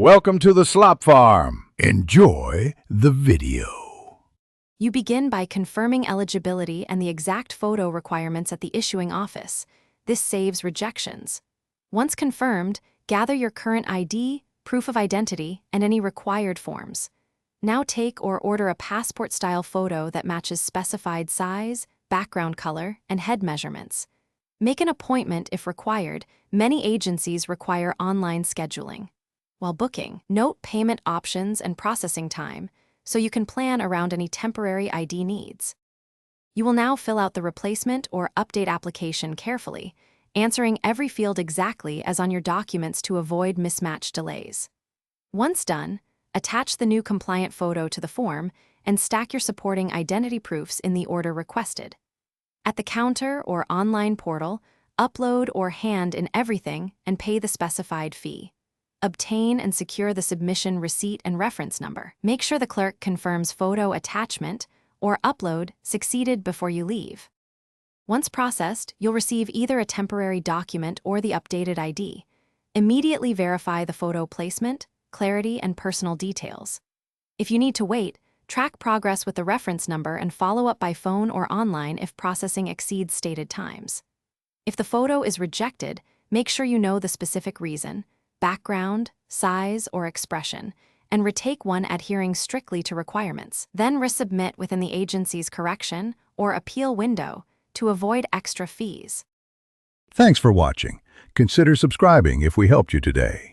Welcome to the Slop Farm. Enjoy the video. You begin by confirming eligibility and the exact photo requirements at the issuing office. This saves rejections. Once confirmed, gather your current ID, proof of identity, and any required forms. Now take or order a passport-style photo that matches specified size, background color, and head measurements. Make an appointment if required. Many agencies require online scheduling. While booking, note payment options and processing time so you can plan around any temporary ID needs. You will now fill out the replacement or update application carefully, answering every field exactly as on your documents to avoid mismatch delays. Once done, attach the new compliant photo to the form and stack your supporting identity proofs in the order requested. At the counter or online portal, upload or hand in everything and pay the specified fee. Obtain and secure the submission receipt and reference number. Make sure the clerk confirms photo attachment or upload succeeded before you leave. Once processed, you'll receive either a temporary document or the updated ID. Immediately verify the photo placement, clarity, and personal details. If you need to wait, track progress with the reference number and follow up by phone or online if processing exceeds stated times. If the photo is rejected, make sure you know the specific reason, background, size, or expression, and retake one adhering strictly to requirements. Then resubmit within the agency's correction or appeal window to avoid extra fees. Thanks for watching. Consider subscribing if we helped you today.